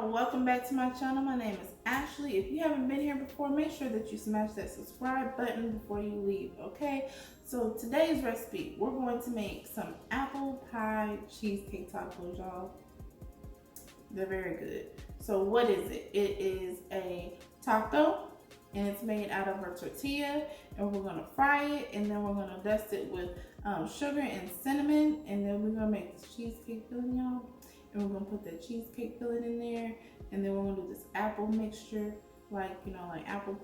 y'all, welcome back to my channel. My name is Ashley. If you haven't been here before, make sure that you smash that subscribe button before you leave, okay? So today's recipe, we're going to make some apple pie cheesecake tacos, y'all. They're very good. So what is it? It is a taco and it's made out of a tortilla, and we're gonna fry it, and then we're gonna dust it with sugar and cinnamon, and then we're gonna make this cheesecake filling, y'all. And we're gonna put the cheesecake filling in there, and then we're gonna do this apple mixture, like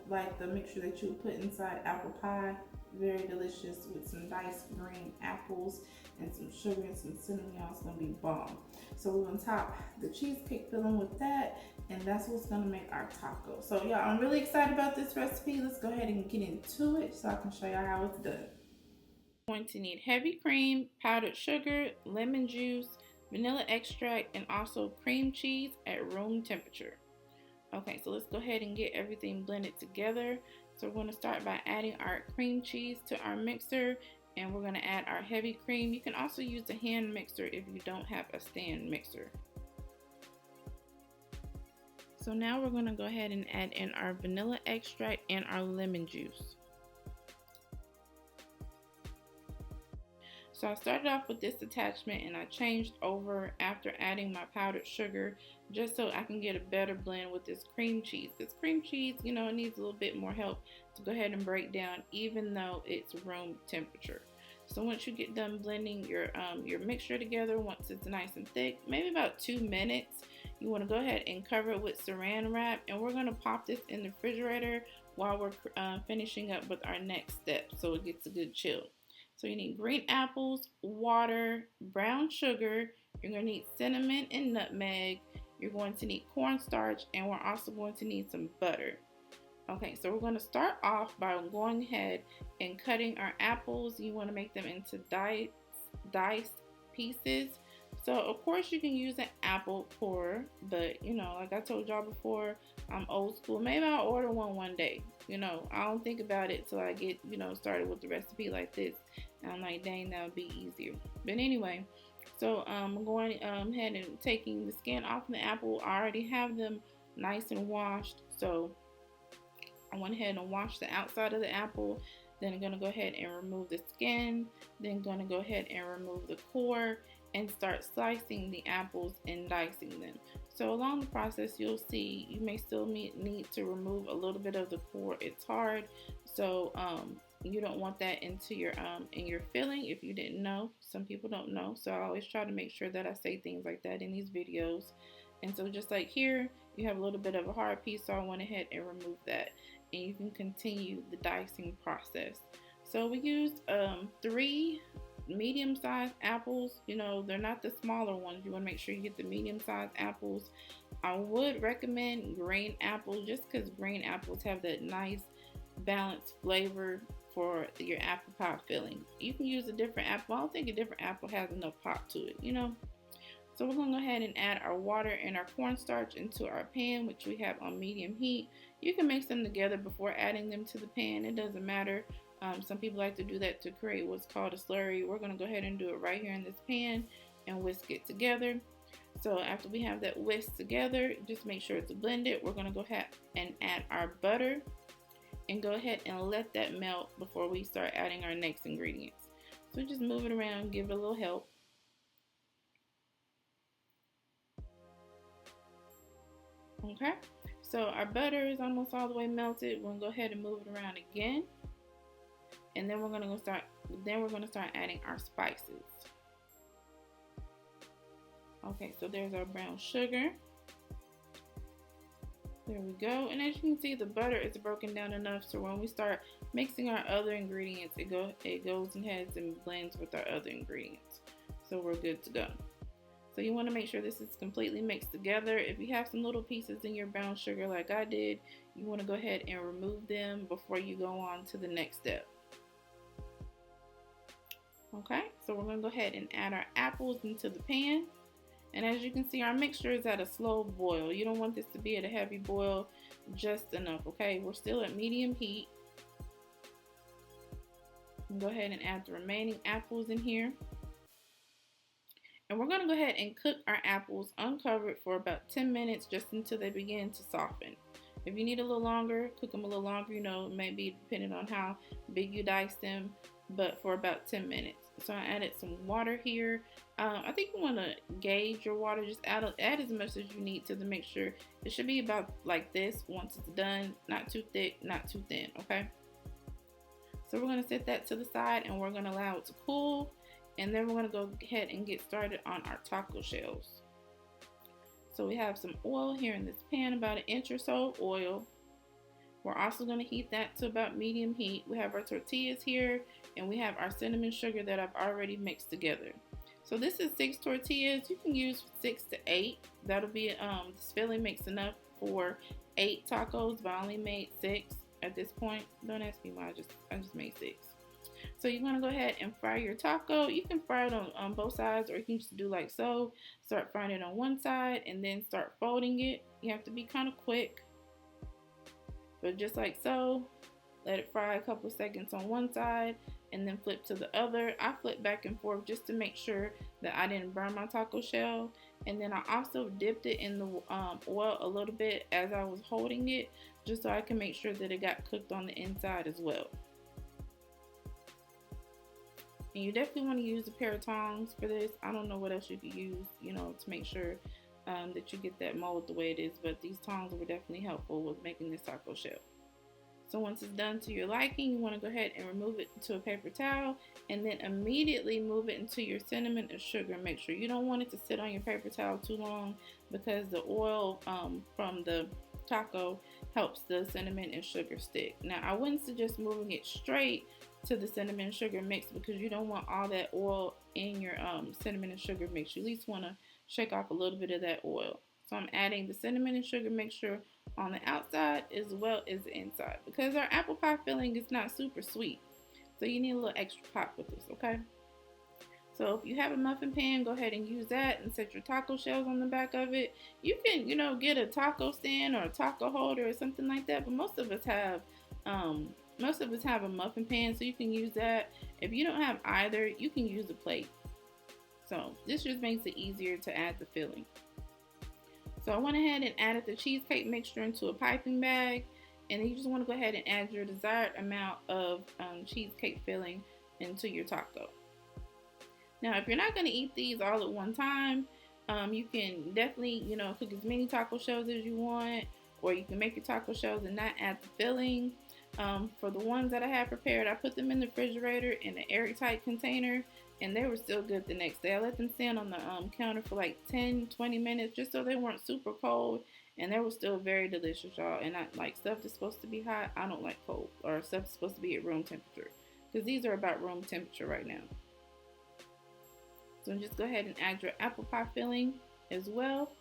like the mixture that you would put inside apple pie. Very delicious with some diced green apples and some sugar and some cinnamon, y'all. It's gonna be bomb. So we're gonna top the cheesecake filling with that, and that's what's gonna make our taco. So y'all, I'm really excited about this recipe. Let's go ahead and get into it so I can show y'all how it's done. We're going to need heavy cream, powdered sugar, lemon juice, vanilla extract, and also cream cheese at room temperature. Okay, so let's go ahead and get everything blended together. So we're going to start by adding our cream cheese to our mixer, and we're going to add our heavy cream. You can also use a hand mixer if you don't have a stand mixer. So now we're going to go ahead and add in our vanilla extract and our lemon juice. So I started off with this attachment and I changed over after adding my powdered sugar just so I can get a better blend with this cream cheese. This cream cheese, you know, it needs a little bit more help to go ahead and break down even though it's room temperature. So once you get done blending your mixture together, once it's nice and thick, maybe about 2 minutes, you want to go ahead and cover it with saran wrap, and we're going to pop this in the refrigerator while we're finishing up with our next step so it gets a good chill. So you need green apples, water, brown sugar, you're going to need cinnamon and nutmeg, you're going to need cornstarch, and we're also going to need some butter. Okay, so we're going to start off by going ahead and cutting our apples. You want to make them into diced pieces. So of course you can use an apple corer, but you know, like I told y'all before, I'm old school. Maybe I'll order one day. You know, I don't think about it till I get, you know, started with the recipe like this. And I'm like, dang, that would be easier. But anyway, so I'm going ahead and taking the skin off the apple. I already have them nice and washed. So I went ahead and washed the outside of the apple. Then I'm going to go ahead and remove the skin. Then going to go ahead and remove the core and start slicing the apples and dicing them. So along the process, you'll see you may still need to remove a little bit of the core. It's hard, so you don't want that into your in your filling. If you didn't know, some people don't know, so I always try to make sure that I say things like that in these videos. And so just like here, you have a little bit of a hard piece, so I went ahead and removed that, and you can continue the dicing process. So we used 3 medium-sized apples. You know, they're not the smaller ones. You want to make sure you get the medium-sized apples. I would recommend green apples just because green apples have that nice balanced flavor for your apple pie filling. You can use a different apple. I don't think a different apple has enough pop to it, you know. So we're going to go ahead and add our water and our cornstarch into our pan, which we have on medium heat. You can mix them together before adding them to the pan. It doesn't matter. Some people like to do that to create what's called a slurry. We're going to go ahead and do it right here in this pan and whisk it together. So after we have that whisked together, just make sure it's blended. We're going to go ahead and add our butter and go ahead and let that melt before we start adding our next ingredients. So just move it around, give it a little help. Okay, so our butter is almost all the way melted. We're going to go ahead and move it around again. And then we're going to start adding our spices. Okay, so there's our brown sugar. There we go. And as you can see, the butter is broken down enough so when we start mixing our other ingredients, it goes ahead and blends with our other ingredients. So we're good to go. So you want to make sure this is completely mixed together. If you have some little pieces in your brown sugar like I did, you want to go ahead and remove them before you go on to the next step. Okay, so we're going to go ahead and add our apples into the pan. And as you can see, our mixture is at a slow boil. You don't want this to be at a heavy boil, just enough, okay? We're still at medium heat. Go ahead and add the remaining apples in here. And we're going to go ahead and cook our apples uncovered for about 10 minutes just until they begin to soften. If you need a little longer, cook them a little longer, you know, maybe depending on how big you dice them, but for about 10 minutes. So I added some water here. I think you want to gauge your water. Just add as much as you need to make sure it should be about like this once it's done. Not too thick, not too thin, okay? So we're going to set that to the side and we're going to allow it to cool. And then we're going to go ahead and get started on our taco shells. So we have some oil here in this pan, about an inch or so of oil. We're also going to heat that to about medium heat. We have our tortillas here and we have our cinnamon sugar that I've already mixed together. So this is 6 tortillas. You can use 6 to 8. That'll be, this filling makes enough for 8 tacos, but I only made 6 at this point. Don't ask me why, I just made 6. So you're going to go ahead and fry your taco. You can fry it on both sides, or you can just do like so. Start frying it on one side and then start folding it. You have to be kind of quick, but just like so. Let it fry a couple of seconds on one side and then flip to the other. I flip back and forth just to make sure that I didn't burn my taco shell. And then I also dipped it in the oil a little bit as I was holding it, just so I can make sure that it got cooked on the inside as well. And you definitely want to use a pair of tongs for this. I don't know what else you could use, you know, to make sure that you get that mold the way it is. But these tongs were definitely helpful with making this taco shell. So once it's done to your liking, you want to go ahead and remove it to a paper towel and then immediately move it into your cinnamon and sugar. Make sure you don't want it to sit on your paper towel too long, because the oil from the taco helps the cinnamon and sugar stick. Now, I wouldn't suggest moving it straight to the cinnamon and sugar mix, because you don't want all that oil in your cinnamon and sugar mix. You at least want to shake off a little bit of that oil. So I'm adding the cinnamon and sugar mixture on the outside as well as the inside, because our apple pie filling is not super sweet. So you need a little extra pop with this, okay? So if you have a muffin pan, go ahead and use that and set your taco shells on the back of it. You can, you know, get a taco stand or a taco holder or something like that, but most of us have a muffin pan, so you can use that. If you don't have either, you can use a plate. So this just makes it easier to add the filling. So I went ahead and added the cheesecake mixture into a piping bag, and then you just want to go ahead and add your desired amount of cheesecake filling into your taco. Now, if you're not going to eat these all at one time, you can definitely, you know, cook as many taco shells as you want, or you can make your taco shells and not add the filling. For the ones that I had prepared, I put them in the refrigerator in an airtight container, and they were still good the next day. I let them stand on the counter for like 10-20 minutes just so they weren't super cold, and they were still very delicious, y'all. And I like stuff that's supposed to be hot. I don't like cold, or stuff that's supposed to be at room temperature, because these are about room temperature right now. So just go ahead and add your apple pie filling as well,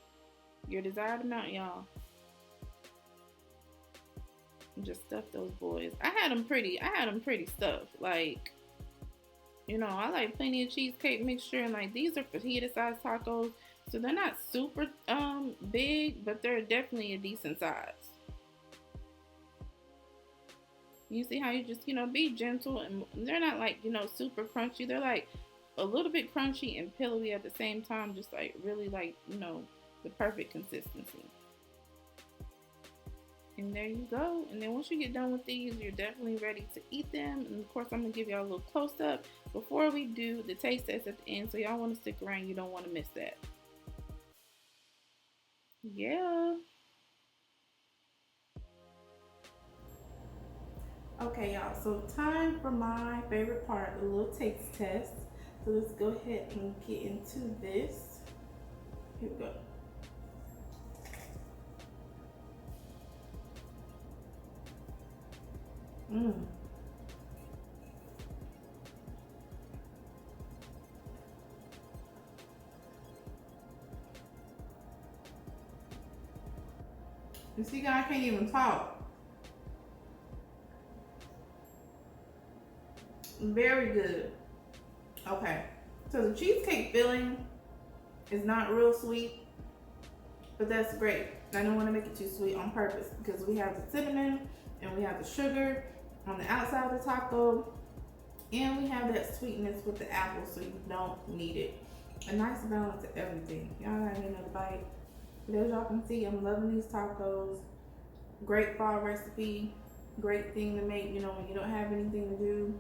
your desired amount, y'all. Just stuff those boys. I had them pretty stuffed. Like, you know, I like plenty of cheesecake mixture, and like these are fajita sized tacos, so they're not super big, but they're definitely a decent size. You see how you just, you know, be gentle, and they're not like, you know, super crunchy. They're like a little bit crunchy and pillowy at the same time, just like really like, you know, the perfect consistency. And there you go. And then once you get done with these, you're definitely ready to eat them. And of course, I'm going to give y'all a little close up before we do the taste test at the end. So y'all want to stick around. You don't want to miss that. Yeah. Okay, y'all. So time for my favorite part, the little taste test. So let's go ahead and get into this. Here we go. Mmm. You see, guys, I can't even talk. Very good. Okay. So the cheesecake filling is not real sweet, but that's great. I don't want to make it too sweet on purpose, because we have the cinnamon and we have the sugar on the outside of the taco, and we have that sweetness with the apple, so you don't need it. A nice balance of everything. Y'all gotta get another bite. But as y'all can see, I'm loving these tacos. Great fall recipe. Great thing to make, you know, when you don't have anything to do.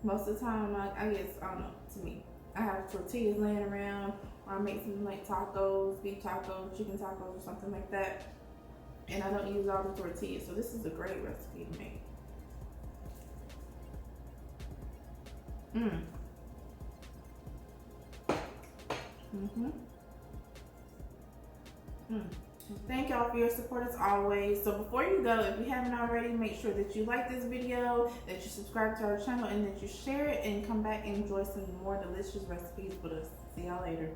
Most of the time, I guess, I don't know, to me, I have tortillas laying around, or I make something like tacos, beef tacos, chicken tacos, or something like that. And I don't use all the tortillas, so this is a great recipe to make. Mmm. Mm-hmm. Mm. Thank y'all for your support as always. So before you go, if you haven't already, make sure that you like this video, that you subscribe to our channel, and that you share it, and come back and enjoy some more delicious recipes with us. See y'all later.